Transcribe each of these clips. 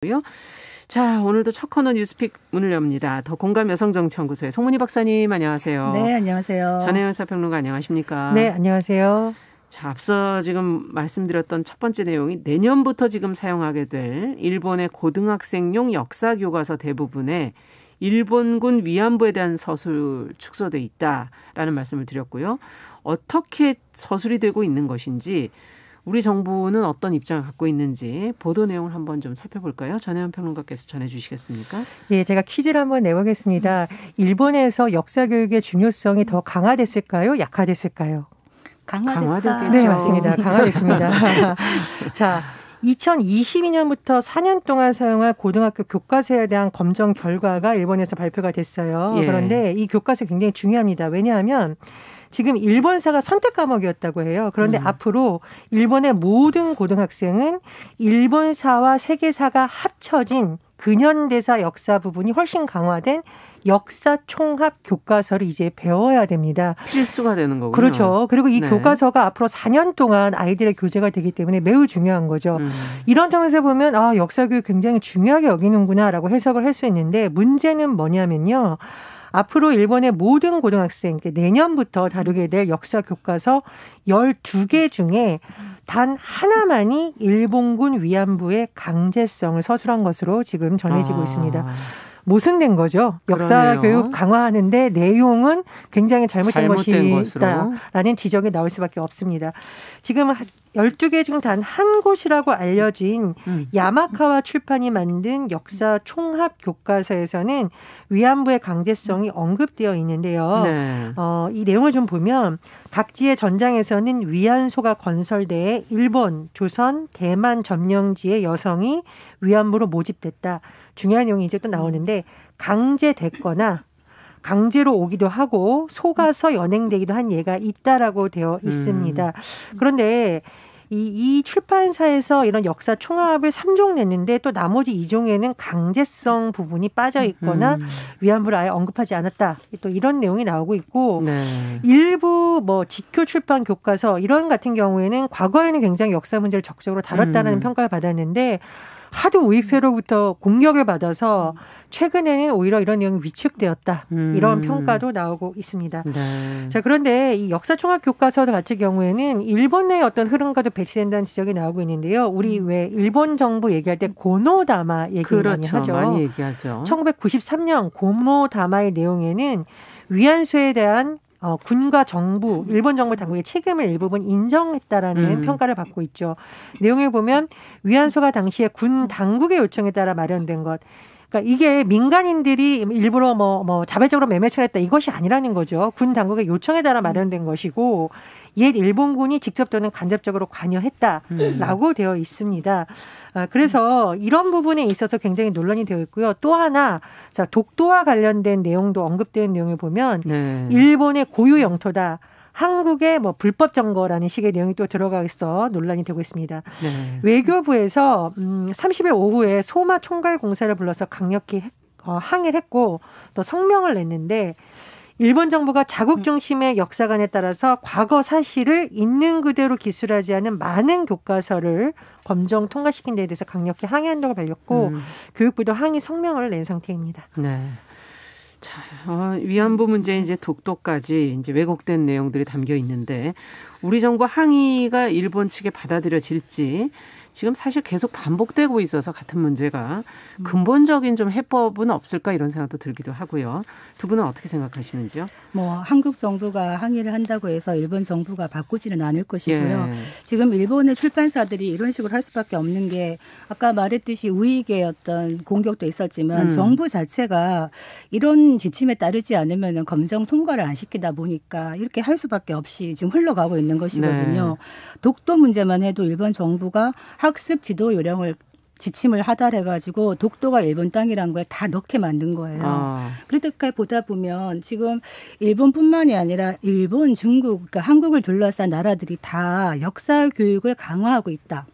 고요. 자, 오늘도 첫 코너 뉴스픽 문을 엽니다. 더 공감 여성정치연구소의 송문희 박사님 안녕하세요. 네, 안녕하세요. 전혜연 사평론가 안녕하십니까? 네, 안녕하세요. 자, 앞서 지금 말씀드렸던 첫 번째 내용이 내년부터 지금 사용하게 될 일본의 고등학생용 역사교과서 대부분에 일본군 위안부에 대한 서술 축소돼 있다라는 말씀을 드렸고요. 어떻게 서술이 되고 있는 것인지, 우리 정부는 어떤 입장을 갖고 있는지 보도 내용을 한번 좀 살펴볼까요? 전혜연 평론가께서 전해주시겠습니까? 예, 제가 퀴즈를 한번 내보겠습니다. 일본에서 역사교육의 중요성이 더 강화됐을까요? 약화됐을까요? 강화됐겠죠. 네, 맞습니다. 강화됐습니다. 자, 2022년부터 4년 동안 사용할 고등학교 교과서에 대한 검정 결과가 일본에서 발표가 됐어요. 예. 그런데 이 교과서 굉장히 중요합니다. 왜냐하면 지금 일본사가 선택 과목이었다고 해요. 그런데 앞으로 일본의 모든 고등학생은 일본사와 세계사가 합쳐진 근현대사 역사 부분이 훨씬 강화된 역사 총합 교과서를 이제 배워야 됩니다. 필수가 되는 거군요. 그렇죠. 그리고 이 네. 교과서가 앞으로 4년 동안 아이들의 교재가 되기 때문에 매우 중요한 거죠. 이런 점에서 보면 역사 교육 굉장히 중요하게 여기는구나라고 해석을 할 수 있는데, 문제는 뭐냐면요. 앞으로 일본의 모든 고등학생, 내년부터 다루게 될 역사 교과서 12개 중에 단 하나만이 일본군 위안부의 강제성을 서술한 것으로 지금 전해지고 있습니다. 모순된 거죠. 역사 그러네요. 교육 강화하는데 내용은 굉장히 잘못된 것으로. 것이다라는 지적이 나올 수밖에 없습니다. 지금 12개 중 단 한 곳이라고 알려진 야마카와 출판이 만든 역사 총합 교과서에서는 위안부의 강제성이 언급되어 있는데요. 네. 이 내용을 좀 보면 각지의 전장에서는 위안소가 건설돼 일본, 조선, 대만 점령지의 여성이 위안부로 모집됐다. 중요한 내용이 이제 또 나오는데, 강제됐거나 강제로 오기도 하고 속아서 연행되기도 한 예가 있다라고 되어 있습니다. 그런데 이 출판사에서 이런 역사 총합을 3종 냈는데 또 나머지 2종에는 강제성 부분이 빠져 있거나 위안부를 아예 언급하지 않았다. 또 이런 내용이 나오고 있고, 네. 일부 직교 출판 교과서 이런 같은 경우에는 과거에는 굉장히 역사 문제를 적극적으로 다뤘다는 평가를 받았는데 하도 우익세로부터 공격을 받아서 최근에는 오히려 이런 내용이 위축되었다. 이런 평가도 나오고 있습니다. 네. 자, 그런데 이 역사총합 교과서 같은 경우에는 일본 내의 어떤 흐름과도 배치된다는 지적이 나오고 있는데요. 우리 왜 일본 정부 얘기할 때 고노다마 얘기 많이 하죠. 많이 얘기하죠. 1993년 고노다마의 내용에는 위안소에 대한 군과 정부, 일본 정부 당국의 책임을 일부분 인정했다라는 평가를 받고 있죠. 내용에 보면 위안소가 당시에 군 당국의 요청에 따라 마련된 것. 그러니까 이게 민간인들이 일부러 자발적으로 매매처했다, 이것이 아니라는 거죠. 군 당국의 요청에 따라 마련된 것이고, 옛 일본군이 직접 또는 간접적으로 관여했다라고 되어 있습니다. 그래서 이런 부분에 있어서 굉장히 논란이 되어 있고요. 또 하나, 자, 독도와 관련된 내용도 언급되는 내용을 보면 일본의 고유 영토다, 한국의 불법 점거라는 식의 내용이 또 들어가 있어 논란이 되고 있습니다. 네. 외교부에서 30일 오후에 소마 총괄 공사를 불러서 강력히 항의를 했고 또 성명을 냈는데, 일본 정부가 자국 중심의 역사관에 따라서 과거 사실을 있는 그대로 기술하지 않은 많은 교과서를 검정 통과시킨 데에 대해서 강력히 항의한다고 밝혔고, 교육부도 항의 성명을 낸 상태입니다. 네. 자, 위안부 문제 이제 독도까지 이제 왜곡된 내용들이 담겨 있는데, 우리 정부 항의가 일본 측에 받아들여질지 지금 사실 계속 반복되고 있어서 같은 문제가 근본적인 좀 해법은 없을까, 이런 생각도 들기도 하고요. 두 분은 어떻게 생각하시는지요? 한국 정부가 항의를 한다고 해서 일본 정부가 바꾸지는 않을 것이고요. 예. 지금 일본의 출판사들이 이런 식으로 할 수밖에 없는 게, 아까 말했듯이 우익의 어떤 공격도 있었지만 정부 자체가 이런 지침에 따르지 않으면 검정 통과를 안 시키다 보니까 이렇게 할 수밖에 없이 지금 흘러가고 있는 것이거든요. 네. 독도 문제만 해도 일본 정부가 학습 지도 요령을 지침을 하달해가지고 독도가 일본 땅이란 걸 다 넣게 만든 거예요. 그렇게 보다 보면 지금 일본뿐만이 아니라 일본, 중국, 그러니까 한국을 둘러싼 나라들이 다 역사 교육을 강화하고 있다.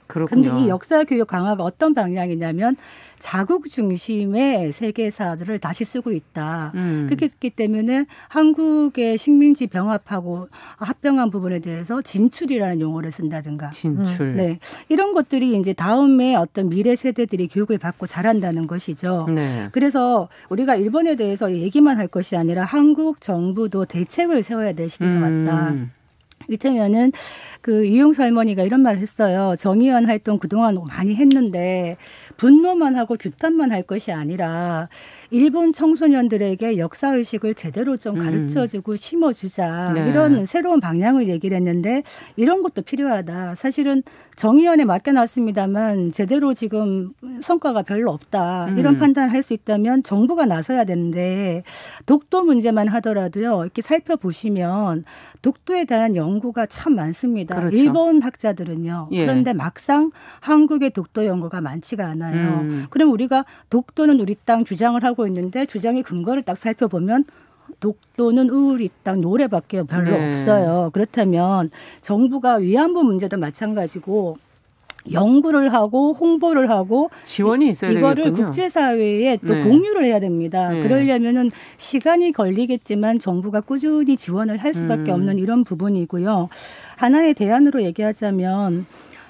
그렇군요. 근데 이 역사 교육 강화가 어떤 방향이냐면 자국 중심의 세계사들을 다시 쓰고 있다. 그렇기 때문에 한국의 식민지 병합하고 합병한 부분에 대해서 진출이라는 용어를 쓴다든가. 진출. 네. 이런 것들이 이제 다음에 어떤 미래 세대들이 교육을 받고 자란다는 것이죠. 네. 그래서 우리가 일본에 대해서 얘기만 할 것이 아니라 한국 정부도 대책을 세워야 될 시기가 왔다. 이를테면은 이용수 할머니가 이런 말을 했어요. 정의원 활동 그동안 많이 했는데 분노만 하고 규탄만 할 것이 아니라 일본 청소년들에게 역사의식을 제대로 좀 가르쳐주고 심어주자. 네. 이런 새로운 방향을 얘기를 했는데 이런 것도 필요하다. 사실은 정의원에 맡겨놨습니다만 제대로 지금 성과가 별로 없다. 이런 판단을 할 수 있다면 정부가 나서야 되는데 독도 문제만 하더라도요. 이렇게 살펴보시면 독도에 대한 연구가 참 많습니다. 그렇죠. 일본 학자들은요. 예. 그런데 막상 한국의 독도 연구가 많지가 않아요. 그럼 우리가 독도는 우리 땅 주장을 하고 있는데 주장의 근거를 딱 살펴보면 독도는 우리 땅 노래밖에 별로 없어요. 그렇다면 정부가 위안부 문제도 마찬가지고 연구를 하고 홍보를 하고 지원이 있어야 이거를 되겠군요. 국제사회에 또 공유를 해야 됩니다. 그러려면은 시간이 걸리겠지만 정부가 꾸준히 지원을 할 수밖에 없는 이런 부분이고요. 하나의 대안으로 얘기하자면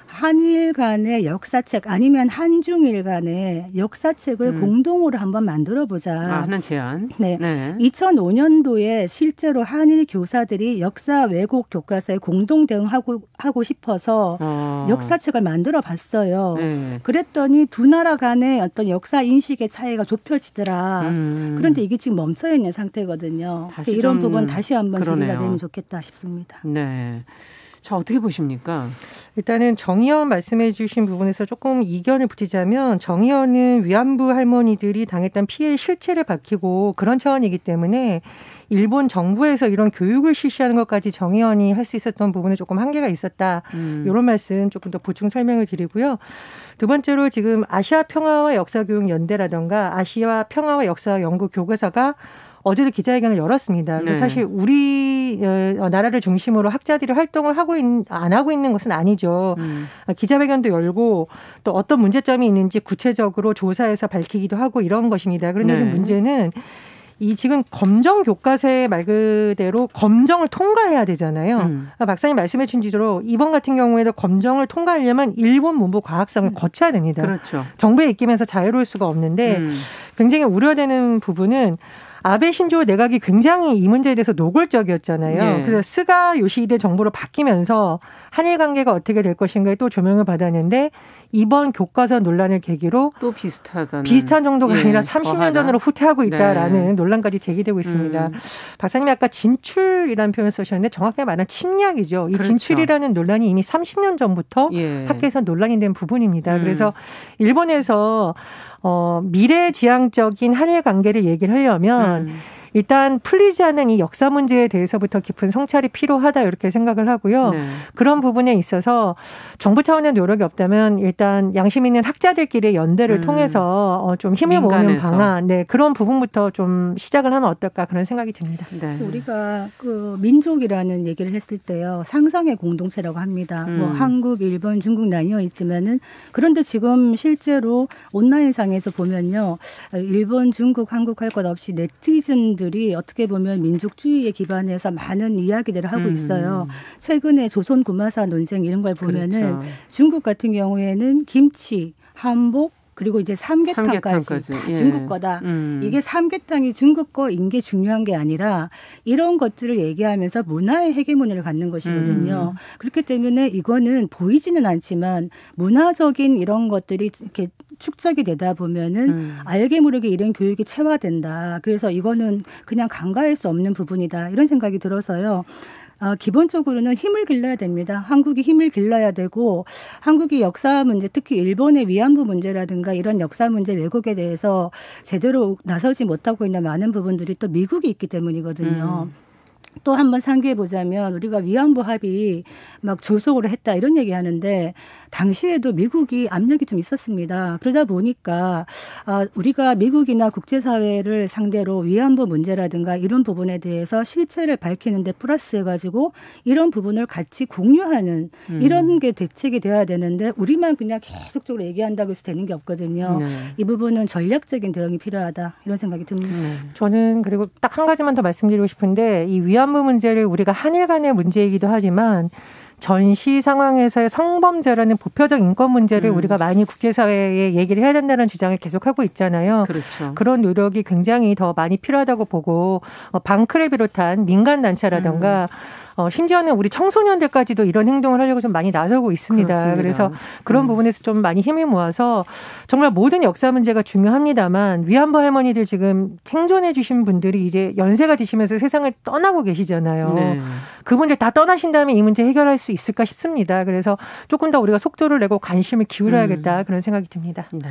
한일 간의 역사책 아니면 한중일 간의 역사책을 공동으로 한번 만들어보자. 하는 제안. 네. 2005년도에 실제로 한일 교사들이 역사 왜곡 교과서에 공동 대응하고 싶어서 역사책을 만들어봤어요. 그랬더니 두 나라 간의 어떤 역사 인식의 차이가 좁혀지더라. 그런데 이게 지금 멈춰있는 상태거든요. 이런 부분 다시 한번 제기가 되면 좋겠다 싶습니다. 네. 자, 어떻게 보십니까? 일단은 정의원 말씀해 주신 부분에서 조금 이견을 붙이자면 정의원은 위안부 할머니들이 당했던 피해의 실체를 밝히고 그런 차원이기 때문에 일본 정부에서 이런 교육을 실시하는 것까지 정의원이 할 수 있었던 부분에 조금 한계가 있었다. 이런 말씀 조금 더 보충 설명을 드리고요. 두 번째로 지금 아시아 평화와 역사교육 연대라든가 아시아 평화와 역사 연구 교과서가 어제도 기자회견을 열었습니다. 그래서 사실 우리 나라를 중심으로 학자들이 활동을 안 하고 있는 것은 아니죠. 기자회견도 열고 또 어떤 문제점이 있는지 구체적으로 조사해서 밝히기도 하고 이런 것입니다. 그런데 지금 문제는 이 지금 검정 교과서에 말 그대로 검정을 통과해야 되잖아요. 박사님 말씀해 주신 대로 이번 같은 경우에도 검정을 통과하려면 일본 문부 과학성을 거쳐야 됩니다. 그렇죠. 정부에 입김해서 자유로울 수가 없는데 굉장히 우려되는 부분은 아베 신조 내각이 굉장히 이 문제에 대해서 노골적이었잖아요. 네. 그래서 스가 요시히데 정부로 바뀌면서 한일 관계가 어떻게 될 것인가에 또 조명을 받았는데 이번 교과서 논란을 계기로 또 비슷한 정도가 아니라 30년 전으로 후퇴하고 있다라는 논란까지 제기되고 있습니다. 박사님이 아까 진출이라는 표현을 쓰셨는데 정확하게 말하면 침략이죠. 이 그렇죠. 진출이라는 논란이 이미 30년 전부터 학계에서 논란이 된 부분입니다. 그래서 일본에서 미래지향적인 한일 관계를 얘기를 하려면 일단 풀리지 않은 이 역사 문제에 대해서부터 깊은 성찰이 필요하다 이렇게 생각을 하고요. 그런 부분에 있어서 정부 차원의 노력이 없다면 일단 양심 있는 학자들끼리의 연대를 통해서 좀 힘을 모으는 방안, 그런 부분부터 좀 시작을 하면 어떨까 그런 생각이 듭니다. 그래서 우리가 민족이라는 얘기를 했을 때요. 상상의 공동체라고 합니다. 뭐 한국, 일본, 중국 나뉘어 있지만은 그런데 지금 실제로 온라인상에서 보면요. 일본, 중국, 한국 할 것 없이 네티즌들이 어떻게 보면 민족주의에 기반해서 많은 이야기들을 하고 있어요. 최근에 조선 구마사 논쟁 이런 걸 보면은 그렇죠. 중국 같은 경우에는 김치, 한복 그리고 이제 삼계탕까지 다 중국 거다. 이게 삼계탕이 중국 거인 게 중요한 게 아니라 이런 것들을 얘기하면서 문화의 헤게모니를 갖는 것이거든요. 그렇기 때문에 이거는 보이지는 않지만 문화적인 이런 것들이 이렇게 축적이 되다 보면은 알게 모르게 이런 교육이 체화된다. 그래서 이거는 그냥 간과할 수 없는 부분이다. 이런 생각이 들어서요. 기본적으로는 힘을 길러야 됩니다. 한국이 힘을 길러야 되고 한국이 역사 문제 특히 일본의 위안부 문제라든가 이런 역사 문제 왜곡에 대해서 제대로 나서지 못하고 있는 많은 부분들이 또 미국이 있기 때문이거든요. 또 한번 상기해 보자면 우리가 위안부 합의 막 졸속으로 했다 이런 얘기하는데 당시에도 미국이 압력이 좀 있었습니다. 그러다 보니까 우리가 미국이나 국제사회를 상대로 위안부 문제라든가 이런 부분에 대해서 실체를 밝히는데 플러스해가지고 이런 부분을 같이 공유하는 이런 게 대책이 돼야 되는데 우리만 그냥 계속적으로 얘기한다고 해서 되는 게 없거든요. 네. 이 부분은 전략적인 대응이 필요하다 이런 생각이 듭니다. 저는 그리고 딱 한 가지만 더 말씀드리고 싶은데 이 위안부 문제를 우리가 한일 간의 문제이기도 하지만 전시 상황에서의 성범죄라는 보편적 인권 문제를 우리가 많이 국제사회에 얘기를 해야 된다는 주장을 계속하고 있잖아요. 그렇죠. 그런 노력이 굉장히 더 많이 필요하다고 보고 방크를 비롯한 민간단체라든가 심지어는 우리 청소년들까지도 이런 행동을 하려고 좀 많이 나서고 있습니다. 그렇습니다. 그래서 그런 부분에서 좀 많이 힘을 모아서 정말 모든 역사 문제가 중요합니다만 위안부 할머니들 지금 생존해 주신 분들이 이제 연세가 드시면서 세상을 떠나고 계시잖아요. 네. 그분들 다 떠나신 다음에 이 문제 해결할 수 있을까 싶습니다. 그래서 조금 더 우리가 속도를 내고 관심을 기울여야겠다 그런 생각이 듭니다. 네.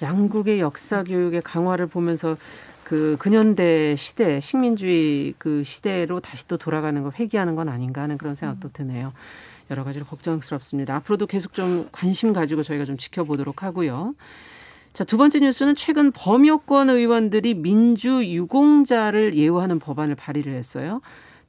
양국의 역사 교육의 강화를 보면서 그 근현대 시대, 식민주의 그 시대로 다시 또 돌아가는 거 회귀하는 건 아닌가 하는 그런 생각도 드네요. 여러 가지로 걱정스럽습니다. 앞으로도 계속 좀 관심 가지고 저희가 좀 지켜보도록 하고요. 자, 두 번째 뉴스는 최근 범여권 의원들이 민주유공자를 예우하는 법안을 발의를 했어요.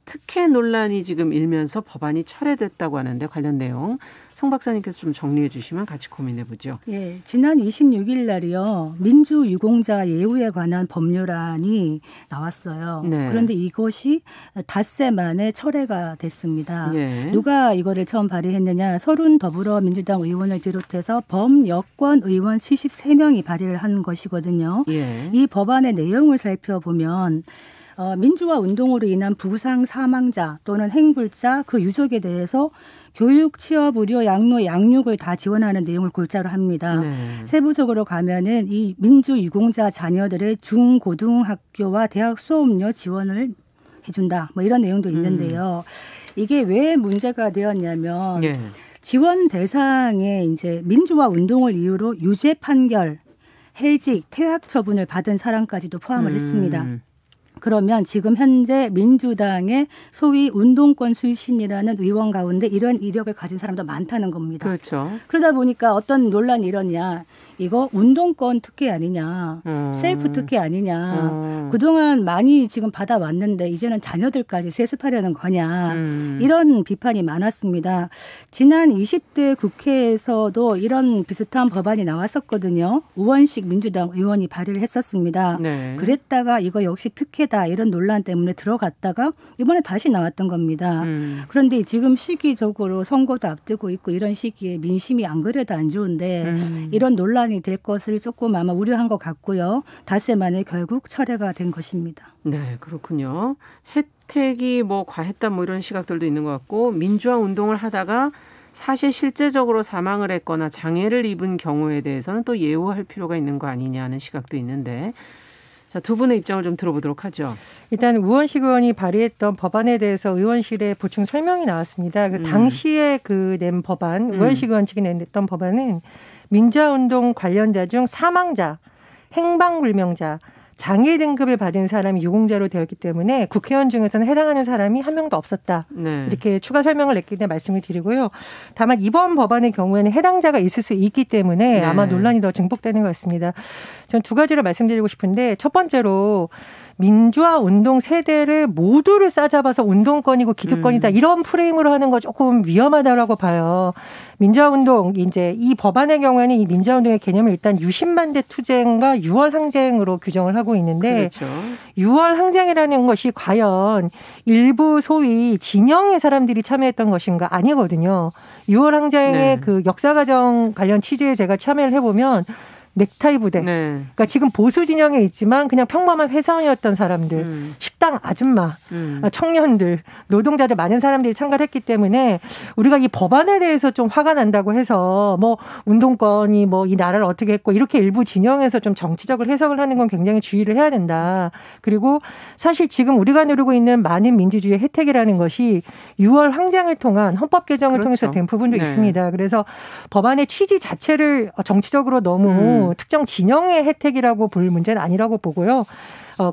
특혜 논란이 지금 일면서 법안이 철회됐다고 하는데 관련 내용 송 박사님께서 좀 정리해 주시면 같이 고민해 보죠. 예, 지난 26일 날이요. 민주유공자 예우에 관한 법률안이 나왔어요. 네. 그런데 이것이 닷새 만에 철회가 됐습니다. 예. 누가 이거를 처음 발의했느냐. 서른 더불어민주당 의원을 비롯해서 범여권 의원 73명이 발의를 한 것이거든요. 예. 이 법안의 내용을 살펴보면 민주화 운동으로 인한 부상 사망자 또는 행불자 그 유족에 대해서 교육, 취업, 의료, 양로, 양육을 다 지원하는 내용을 골자로 합니다. 네. 세부적으로 가면은 이 민주유공자 자녀들의 중고등학교와 대학 수업료 지원을 해준다. 뭐 이런 내용도 있는데요. 이게 왜 문제가 되었냐면 네. 지원 대상에 이제 민주화 운동을 이유로 유죄 판결, 해직, 퇴학 처분을 받은 사람까지도 포함을 했습니다. 그러면 지금 현재 민주당의 소위 운동권 출신이라는 의원 가운데 이런 이력을 가진 사람도 많다는 겁니다. 그렇죠. 그러다 보니까 어떤 논란이 이러냐. 이거 운동권 특혜 아니냐. 셀프 특혜 아니냐. 그동안 많이 지금 받아왔는데 이제는 자녀들까지 세습하려는 거냐. 이런 비판이 많았습니다. 지난 20대 국회에서도 이런 비슷한 법안이 나왔었거든요. 우원식 민주당 의원이 발의를 했었습니다. 네. 그랬다가 이거 역시 특혜다. 이런 논란 때문에 들어갔다가 이번에 다시 나왔던 겁니다. 그런데 지금 시기적으로 선거도 앞두고 있고 이런 시기에 민심이 안 그래도 안 좋은데 이런 논란이 될 것을 조금 아마 우려한 것 같고요. 닷새 만에 결국 철회가 된 것입니다. 네, 그렇군요. 혜택이 뭐 과했다 뭐 이런 시각들도 있는 것 같고 민주화 운동을 하다가 사실 실제적으로 사망을 했거나 장애를 입은 경우에 대해서는 또 예우할 필요가 있는 거 아니냐는 시각도 있는데 자, 두 분의 입장을 좀 들어보도록 하죠. 일단 우원식 의원이 발의했던 법안에 대해서 의원실에 보충 설명이 나왔습니다. 그 당시에 낸 법안, 우원식 의원 측이 냈던 법안은 민주화운동 관련자 중 사망자, 행방불명자, 장애 등급을 받은 사람이 유공자로 되었기 때문에 국회의원 중에서는 해당하는 사람이 한 명도 없었다. 네. 이렇게 추가 설명을 냈기 때문에 말씀을 드리고요. 다만 이번 법안의 경우에는 해당자가 있을 수 있기 때문에 네. 아마 논란이 더 증폭되는 것 같습니다. 전 두 가지를 말씀드리고 싶은데 첫 번째로 민주화 운동 세대를 모두를 싸잡아서 운동권이고 기득권이다. 이런 프레임으로 하는 거 조금 위험하다라고 봐요. 민주화 운동 이제 이 법안의 경우에는 이 민주화 운동의 개념을 일단 유신반대 투쟁과 6월 항쟁으로 규정을 하고 있는데 그렇죠. 6월 항쟁이라는 것이 과연 일부 소위 진영의 사람들이 참여했던 것인가 아니거든요. 6월 항쟁의 네. 그 역사 과정 관련 취재에 제가 참여를 해보면 넥타이 부대. 네. 그러니까 지금 보수 진영에 있지만 그냥 평범한 회사원이었던 사람들, 식당 아줌마, 청년들, 노동자들 많은 사람들이 참가를 했기 때문에 우리가 이 법안에 대해서 좀 화가 난다고 해서 뭐 운동권이 뭐 이 나라를 어떻게 했고 이렇게 일부 진영에서 좀 정치적으로 해석을 하는 건 굉장히 주의를 해야 된다. 그리고 사실 지금 우리가 누리고 있는 많은 민주주의의 혜택이라는 것이 6월 항쟁을 통한 헌법 개정을 그렇죠. 통해서 된 부분도 네. 있습니다. 그래서 법안의 취지 자체를 정치적으로 너무 특정 진영의 혜택이라고 볼 문제는 아니라고 보고요.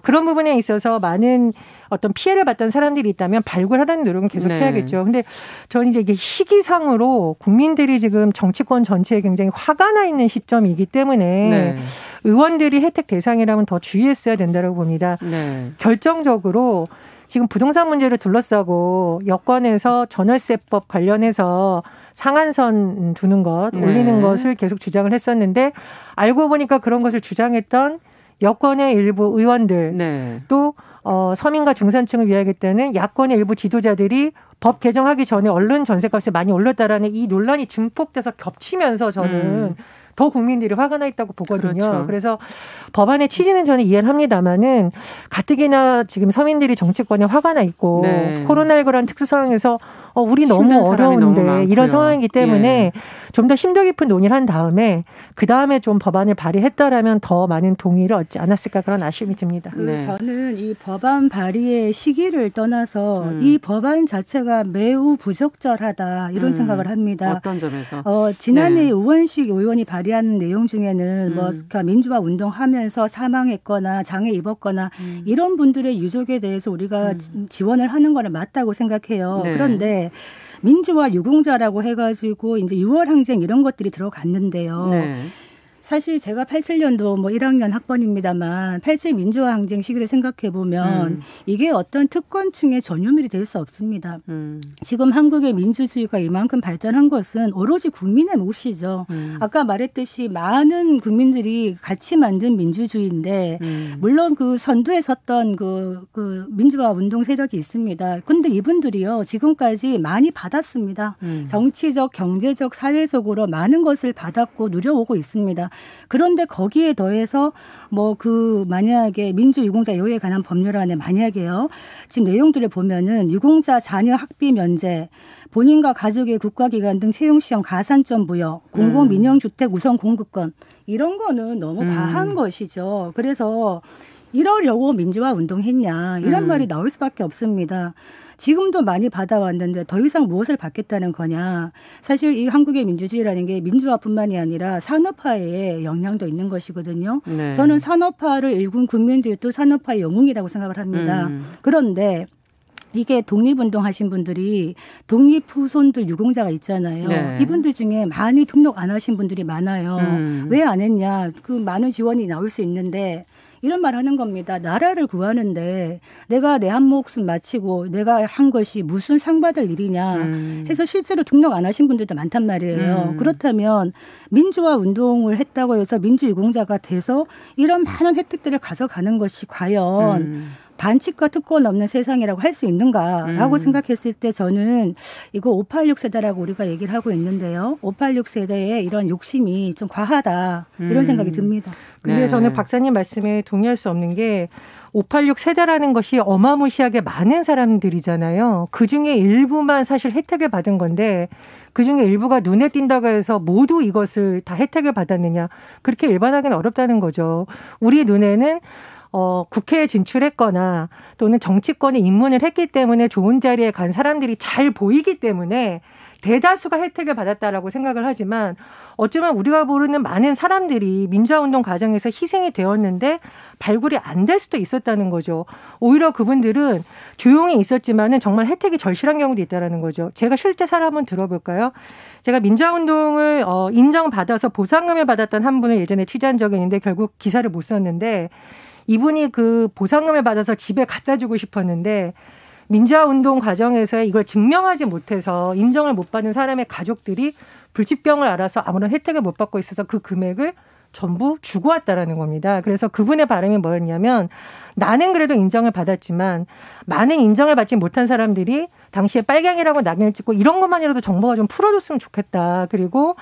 그런 부분에 있어서 많은 어떤 피해를 봤던 사람들이 있다면 발굴하라는 노력은 계속 해야겠죠. 근데 저는 이제 이게 시기상으로 국민들이 지금 정치권 전체에 굉장히 화가 나 있는 시점이기 때문에 의원들이 혜택 대상이라면 더 주의했어야 된다고 봅니다. 결정적으로 지금 부동산 문제를 둘러싸고 여권에서 전월세법 관련해서 상한선 두는 것, 올리는 것을 계속 주장을 했었는데 알고 보니까 그런 것을 주장했던 여권의 일부 의원들 또 서민과 중산층을 위하겠다는 야권의 일부 지도자들이 법 개정하기 전에 얼른 전세값이 많이 올랐다라는 이 논란이 증폭돼서 겹치면서 저는 더 국민들이 화가 나 있다고 보거든요. 그래서 법안의 취지는 저는 이해를 합니다마는 가뜩이나 지금 서민들이 정치권에 화가 나 있고 코로나19라는 특수 상황에서 우리 너무 어려운데 너무 이런 상황이기 때문에 좀 더 심도 깊은 논의를 한 다음에 그다음에 좀 법안을 발의했더라면 더 많은 동의를 얻지 않았을까 그런 아쉬움이 듭니다. 저는 이 법안 발의의 시기를 떠나서 이 법안 자체가 매우 부적절하다 이런 생각을 합니다. 어떤 점에서? 지난해 우원식 의원이 발의한 내용 중에는 그러니까 민주화 운동하면서 사망했거나 장애 입었거나 이런 분들의 유족에 대해서 우리가 지원을 하는 거는 맞다고 생각해요. 그런데 민주화 유공자라고 해가지고 이제 6월 항쟁 이런 것들이 들어갔는데요. 사실 제가 87년도 1학년 학번입니다만 87 민주화 항쟁 시기를 생각해 보면 이게 어떤 특권층의 전유물이 될 수 없습니다. 지금 한국의 민주주의가 이만큼 발전한 것은 오로지 국민의 몫이죠. 아까 말했듯이 많은 국민들이 같이 만든 민주주의인데 물론 그 선두에 섰던 그 민주화 운동 세력이 있습니다. 그런데 이분들이요 지금까지 많이 받았습니다. 정치적, 경제적, 사회적으로 많은 것을 받았고 누려오고 있습니다. 그런데 거기에 더해서 만약에 민주유공자 여부에 관한 법률안에 만약에요. 지금 내용들을 보면은 유공자 자녀 학비 면제, 본인과 가족의 국가기관 등 채용시험 가산점 부여, 공공민영주택 우선 공급권 이런 거는 너무 과한 것이죠. 그래서 이러려고 민주화 운동했냐 이런 말이 나올 수밖에 없습니다. 지금도 많이 받아왔는데 더 이상 무엇을 받겠다는 거냐. 사실 이 한국의 민주주의라는 게 민주화뿐만이 아니라 산업화에 영향도 있는 것이거든요. 저는 산업화를 일군 국민들이 또 산업화의 영웅이라고 생각을 합니다. 그런데 이게 독립운동 하신 분들이 독립 후손들 유공자가 있잖아요. 이분들 중에 많이 등록 안 하신 분들이 많아요. 왜 안 했냐. 그 많은 지원이 나올 수 있는데 이런 말 하는 겁니다. 나라를 구하는데 내가 내 한 목숨 마치고 내가 한 것이 무슨 상 받을 일이냐 해서 실제로 등록 안 하신 분들도 많단 말이에요. 그렇다면 민주화 운동을 했다고 해서 민주유공자가 돼서 이런 많은 혜택들을 가져가는 것이 과연 반칙과 특권 없는 세상이라고 할 수 있는가라고 생각했을 때 저는 이거 586 세대라고 우리가 얘기를 하고 있는데요. 586 세대의 이런 욕심이 좀 과하다 이런 생각이 듭니다. 근데 저는 박사님 말씀에 동의할 수 없는 게 586 세대라는 것이 어마무시하게 많은 사람들이잖아요. 그중에 일부만 사실 혜택을 받은 건데 그중에 일부가 눈에 띈다고 해서 모두 이것을 다 혜택을 받았느냐. 그렇게 일반하기는 어렵다는 거죠. 우리 눈에는 국회에 진출했거나 또는 정치권에 입문을 했기 때문에 좋은 자리에 간 사람들이 잘 보이기 때문에 대다수가 혜택을 받았다라고 생각을 하지만 어쩌면 우리가 모르는 많은 사람들이 민주화운동 과정에서 희생이 되었는데 발굴이 안 될 수도 있었다는 거죠. 오히려 그분들은 조용히 있었지만은 정말 혜택이 절실한 경우도 있다는 거죠. 제가 실제 사례 한번 들어볼까요? 제가 민주화운동을 인정받아서 보상금을 받았던 한 분을 예전에 취재한 적이 있는데 결국 기사를 못 썼는데 이분이 그 보상금을 받아서 집에 갖다 주고 싶었는데 민주화 운동 과정에서 이걸 증명하지 못해서 인정을 못 받은 사람의 가족들이 불치병을 앓아서 아무런 혜택을 못 받고 있어서 그 금액을 전부 주고 왔다라는 겁니다. 그래서 그분의 바람이 뭐였냐면 나는 그래도 인정을 받았지만 많은 인정을 받지 못한 사람들이 당시에 빨갱이라고 낙인을 찍고 이런 것만이라도 정부가 좀 풀어줬으면 좋겠다. 그리고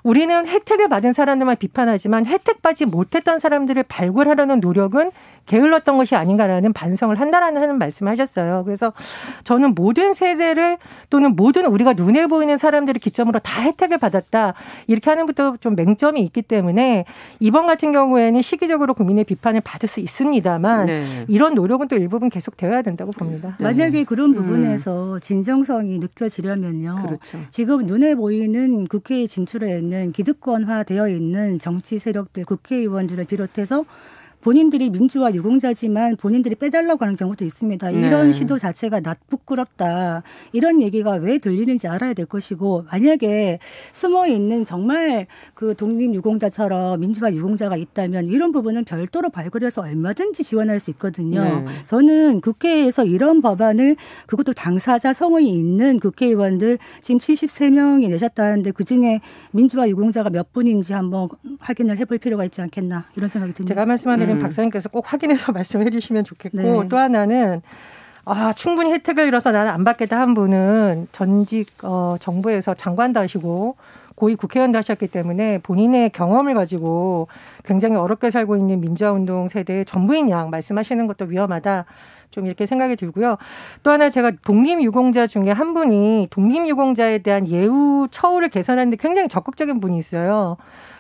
우리는 혜택을 받은 사람들만 비판하지만 혜택받지 못했던 사람들을 발굴하려는 노력은 게을렀던 것이 아닌가라는 반성을 한다라는 말씀을 하셨어요. 그래서 저는 모든 세대를 또는 모든 우리가 눈에 보이는 사람들을 기점으로 다 혜택을 받았다. 이렇게 하는 것도 좀 맹점이 있기 때문에 이번 같은 경우에는 시기적으로 국민의 비판을 받을 수 있습니다만 이런 노력은 또 일부분 계속 되어야 된다고 봅니다. 만약에 그런 부분에서 진정성이 느껴지려면요. 지금 눈에 보이는 국회에 진출해 있는 기득권화되어 있는 정치 세력들 국회의원들을 비롯해서 본인들이 민주화 유공자지만 본인들이 빼달라고 하는 경우도 있습니다. 이런 시도 자체가 부끄럽다. 이런 얘기가 왜 들리는지 알아야 될 것이고 만약에 숨어 있는 정말 그 독립유공자처럼 민주화 유공자가 있다면 이런 부분은 별도로 발굴해서 얼마든지 지원할 수 있거든요. 저는 국회에서 이런 법안을 그것도 당사자 성의 있는 국회의원들 지금 73명이 내셨다는데 그중에 민주화 유공자가 몇 분인지 한번 확인을 해볼 필요가 있지 않겠나 이런 생각이 듭니다. 제가 말씀하는 박사님께서 꼭 확인해서 말씀해 주시면 좋겠고 또 하나는 충분히 혜택을 잃어서 나는 안 받겠다 한 분은 전직 정부에서 장관도 하시고 고위 국회의원도 하셨기 때문에 본인의 경험을 가지고 굉장히 어렵게 살고 있는 민주화운동 세대의 전부인 양 말씀하시는 것도 위험하다. 좀 이렇게 생각이 들고요. 또 하나 제가 독립유공자 중에 한 분이 독립유공자에 대한 예우 처우를 개선하는데 굉장히 적극적인 분이 있어요.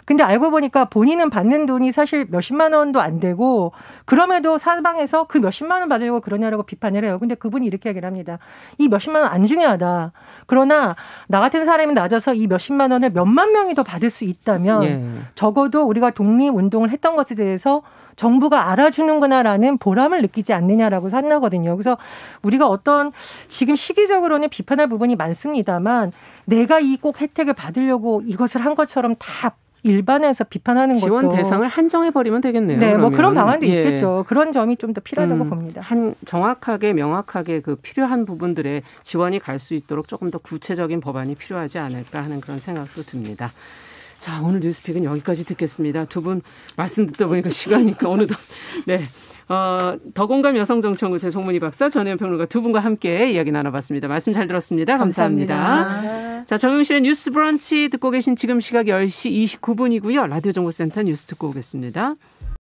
근데 알고 보니까 본인은 받는 돈이 사실 몇십만 원도 안 되고 그럼에도 사방에서 그 몇십만 원 받으려고 그러냐라고 비판을 해요. 근데 그분이 이렇게 얘기를 합니다. 이 몇십만 원 안 중요하다. 그러나 나 같은 사람이 낮아서 이 몇십만 원을 몇만 명이 더 받을 수 있다면 적어도 우리가 독립운동을 했던 것에 대해서 정부가 알아주는구나라는 보람을 느끼지 않느냐라고 생각하거든요. 그래서 우리가 어떤 지금 시기적으로는 비판할 부분이 많습니다만 내가 이 꼭 혜택을 받으려고 이것을 한 것처럼 다 일반에서 비판하는 지원 것도. 대상을 한정해버리면 되겠네요. 네, 그러면. 뭐 그런 방안도 있겠죠. 그런 점이 좀 더 필요하다고 봅니다. 정확하게 명확하게 그 필요한 부분들에 지원이 갈 수 있도록 조금 더 구체적인 법안이 필요하지 않을까 하는 그런 생각도 듭니다. 자, 오늘 뉴스픽은 여기까지 듣겠습니다. 두 분 말씀 듣다 보니까 시간이니까 어느덧. 네. 더공감 여성정치연구소의 송문희 박사, 전혜연 평론가 두 분과 함께 이야기 나눠봤습니다. 말씀 잘 들었습니다. 감사합니다. 자, 정용실의 뉴스 브런치 듣고 계신 지금 시각 10시 29분이고요. 라디오 정보센터 뉴스 듣고 오겠습니다.